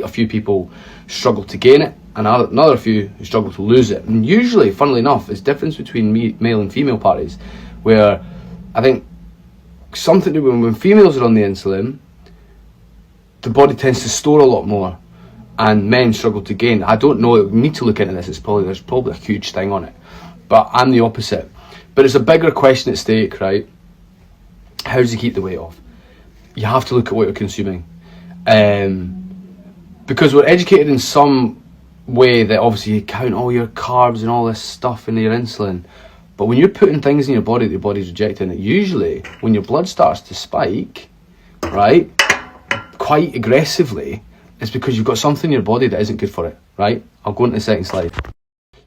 A few people struggle to gain it, and another few who struggle to lose it. And usually, funnily enough, it's difference between male and female parties, where I think something to do when females are on the insulin, the body tends to store a lot more, and men struggle to gain. I don't know, we need to look into this. There's probably a huge thing on it, but I'm the opposite. But it's a bigger question at stake, right? How does he keep the weight off? You have to look at what you're consuming. Because we're educated in some way that obviously you count all your carbs and all this stuff in your insulin, but when you're putting things in your body that your body's rejecting, it usually, when your blood starts to spike, right, quite aggressively, it's because you've got something in your body that isn't good for it, right? I'll go into the second slide.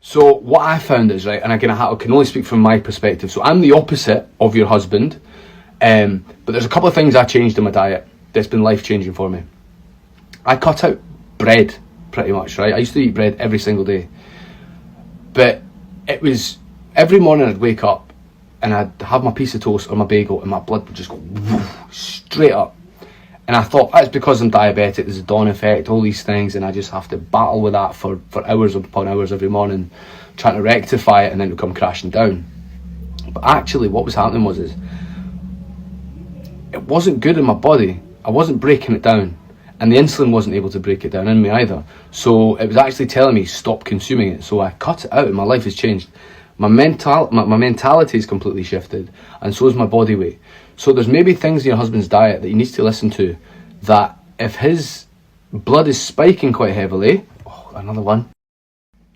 So what I found is, right, and again, I can only speak from my perspective, so I'm the opposite of your husband, but there's a couple of things I changed in my diet that's been life-changing for me. I cut out bread, pretty much, right? I used to eat bread every single day. But it was, every morning I'd wake up and I'd have my piece of toast or my bagel and my blood would just go straight up. And I thought, that's because I'm diabetic, there's a dawn effect, all these things, and I just have to battle with that for hours upon hours every morning, trying to rectify it, and then it would come crashing down. But actually what was happening was, it wasn't good in my body. I wasn't breaking it down. And the insulin wasn't able to break it down in me either. So it was actually telling me stop consuming it. So I cut it out and my life has changed. My mentality is completely shifted, and so is my body weight. So there's maybe things in your husband's diet that he needs to listen to, that if his blood is spiking quite heavily, another one.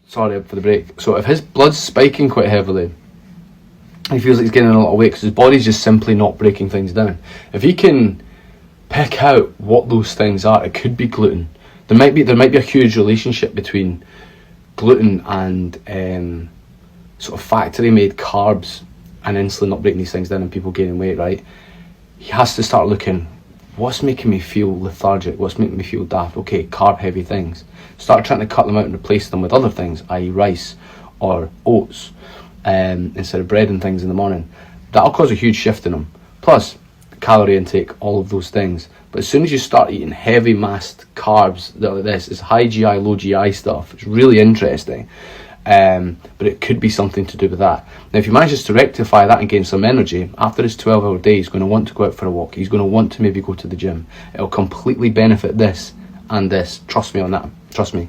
Sorry for the break. So if his blood's spiking quite heavily, he feels like he's gaining a lot of weight because his body's just simply not breaking things down. If he can pick out what those things are, it could be gluten. There might be a huge relationship between gluten and sort of factory made carbs and insulin not breaking these things down and people gaining weight, right? He has to start looking, what's making me feel lethargic, what's making me feel daft? Okay, carb heavy things. Start trying to cut them out and replace them with other things, i.e. rice or oats, instead of bread and things in the morning. That'll cause a huge shift in them. Plus calorie intake, all of those things. But as soon as you start eating heavy massed carbs like this, it's high GI, low GI stuff. It's really interesting. But it could be something to do with that. Now, if he manages to rectify that and gain some energy, after his 12-hour day, he's going to want to go out for a walk. He's going to want to maybe go to the gym. It'll completely benefit this and this. Trust me on that. Trust me.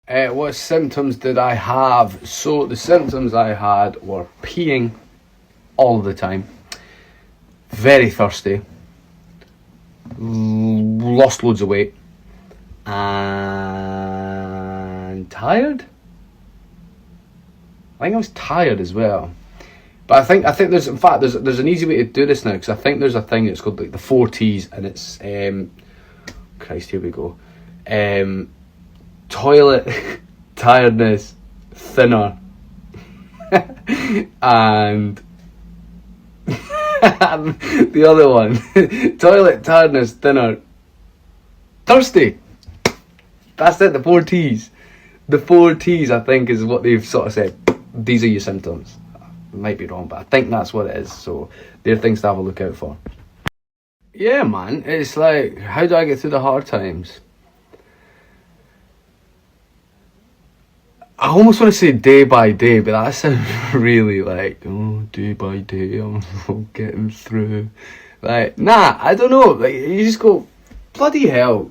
What symptoms did I have? So the symptoms I had were peeing all the time, very thirsty, lost loads of weight, and tired. I think I was tired as well. But I think there's an easy way to do this now, because I think there's a thing that's called like the 4 T's, and it's Christ, here we go. Toilet, tiredness, thinner, and the other one. Toilet, tiredness, thinner, thirsty. That's it, the 4 T's. The 4 T's, I think, is what they've sort of said. These are your symptoms. I might be wrong, but I think that's what it is. So they're things to have a look out for. Yeah, man. It's like, how do I get through the hard times? I almost want to say day by day, but that sounds really like, day by day, I'm getting through. Like, nah, I don't know. Like, you just go, bloody hell,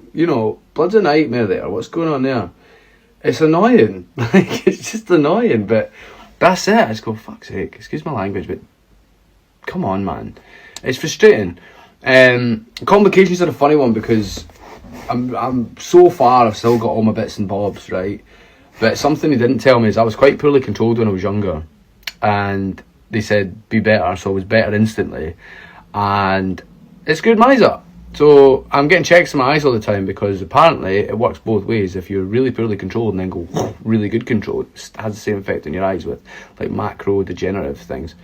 blood's a nightmare there. What's going on there? It's annoying. Like, it's just annoying, but that's it. I just go, fuck's sake, excuse my language, but come on, man. It's frustrating. Complications are a funny one, because I'm so far, I've still got all my bits and bobs, right? But something they didn't tell me is I was quite poorly controlled when I was younger, and they said be better, so I was better instantly, and it's good miser. So I'm getting checks in my eyes all the time, because apparently it works both ways. If you're really poorly controlled and then go really good control, it has the same effect on your eyes with like macro degenerative things.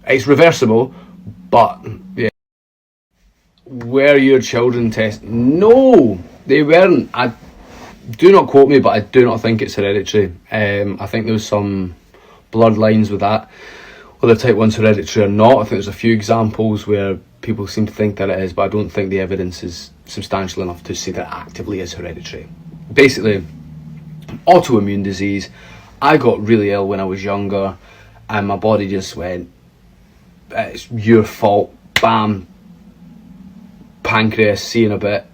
It's reversible, but yeah. Were your children tested? No, they weren't. Do not quote me, but I do not think it's hereditary. I think there was some bloodlines with that, whether type 1's hereditary or not. I think there's a few examples where people seem to think that it is, but I don't think the evidence is substantial enough to say that it actively is hereditary. Basically, autoimmune disease. I got really ill when I was younger, and my body just went, it's your fault, bam, pancreas, see in a bit,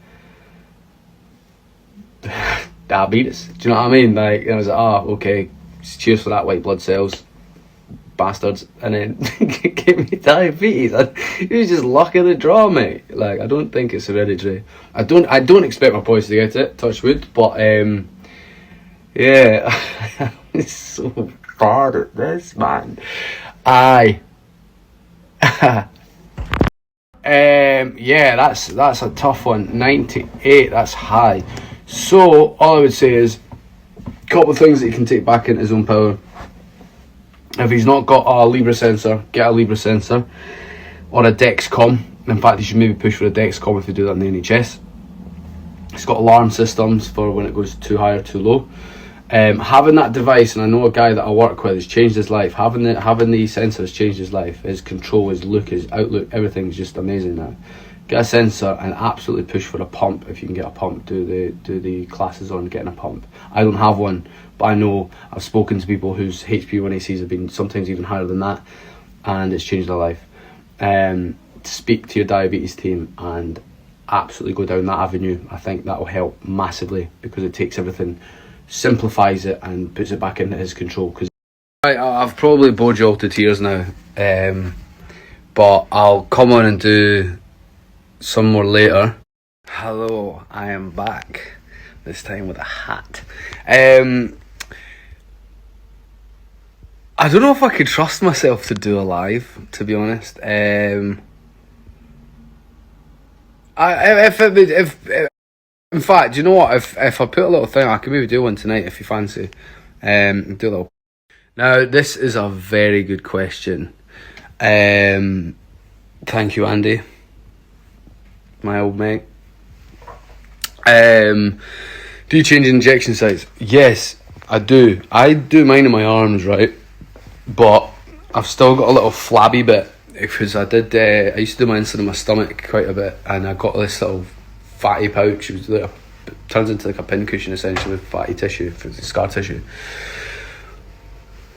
diabetes. Do you know what I mean? Like, I was like, oh, okay, cheers for that, white blood cells, bastards. And then gave me diabetes. It was just luck of the draw, mate. Like, I don't think it's hereditary. I don't expect my boys to get it, touch wood, but yeah, I'm so bad at this, man. Yeah, that's a tough one. 98, that's high. So all I would say is a couple of things that you can take back into his own power. If he's not got a Libra sensor, get a Libra sensor or a Dexcom. In fact, you should maybe push for a Dexcom if you do that in the NHS. It's got alarm systems for when it goes too high or too low. Having that device, and I know a guy that I work with, has changed his life. Having the sensors changed his life. His control, his look, his outlook, everything's just amazing now. Get a sensor and absolutely push for a pump if you can get a pump. Do the classes on getting a pump. I don't have one, but I know I've spoken to people whose HbA1cs have been sometimes even higher than that, and it's changed their life. Speak to your diabetes team and absolutely go down that avenue. I think that will help massively because it takes everything, simplifies it and puts it back into his control. Because I've probably bored you all to tears now, but I'll come on and do some more later. Hello, I am back, this time with a hat. I don't know if I could trust myself to do a live, to be honest. In fact, you know what? If I put a little thing, I could maybe do one tonight if you fancy. Do a little. Now, this is a very good question. Thank you, Andy, my old mate. Do you change injection sites? Yes, I do. I do mine in my arms, right? But I've still got a little flabby bit because I used to do my insulin in my stomach quite a bit, and I got this little fatty pouch. It was like turns into like a pincushion essentially with fatty tissue, scar tissue.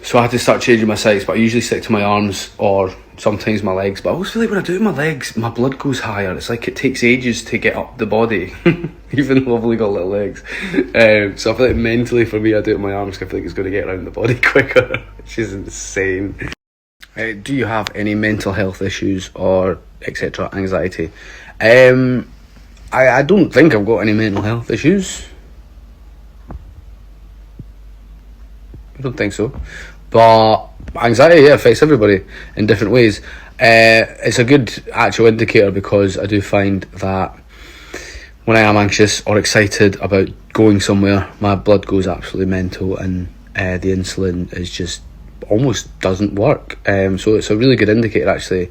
So I had to start changing my sites, but I usually stick to my arms or sometimes my legs. But I always feel like when I do it with my legs, my blood goes higher. It's like it takes ages to get up the body, even though I've only got little legs. So I feel like mentally for me, I do it with my arms. I feel like it's going to get around the body quicker, which is insane. Do you have any mental health issues or etc. anxiety? I don't think I've got any mental health issues. I don't think so. But anxiety affects everybody in different ways. It's a good actual indicator because I do find that when I am anxious or excited about going somewhere, my blood goes absolutely mental and the insulin is just almost doesn't work. So it's a really good indicator actually.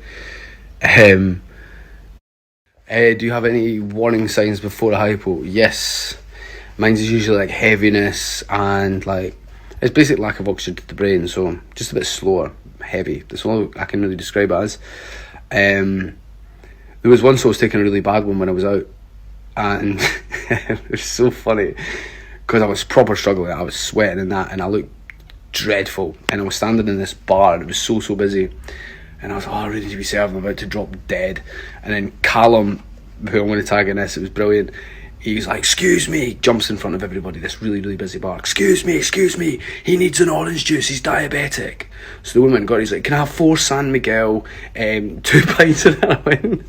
Do you have any warning signs before a hypo? Yes. Mine's is usually like heaviness and like it's basically lack of oxygen to the brain, so just a bit slower, heavy. That's all I can really describe it as. There was once I was taking a really bad one when I was out, and it was so funny because I was proper struggling. I was sweating and that, and I looked dreadful. And I was standing in this bar, and it was so busy. And I was, oh, ready to be served. I'm about to drop dead. And then Callum, who I'm going to tag in this, it was brilliant. He's like, excuse me, jumps in front of everybody, this really busy bar. Excuse me, he needs an orange juice, he's diabetic. So the woman got it, he's like, can I have 4 San Miguel, 2 pints of that? I went,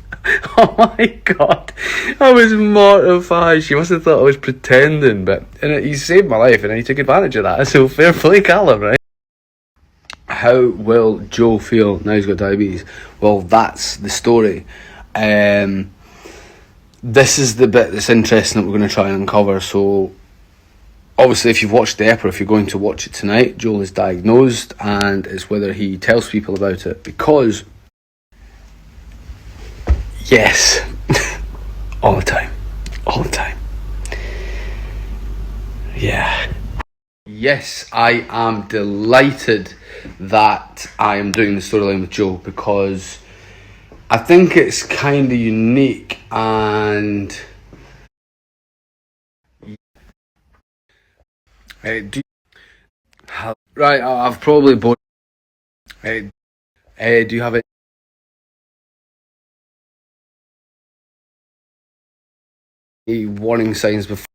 oh my God, I was mortified. She must have thought I was pretending, but he saved my life and he took advantage of that, so fair play Callum, right? How will Joe feel now he's got diabetes? Well, that's the story. This is the bit that's interesting that we're going to try and uncover. So, obviously, if you've watched the ep or if you're going to watch it tonight, Joel is diagnosed, and it's whether he tells people about it. Because, yes, all the time. Yeah. Yes, I am delighted that I am doing the storyline with Joe because I think it's kind of unique and. Do right, I've probably bought. Do you have any warning signs before?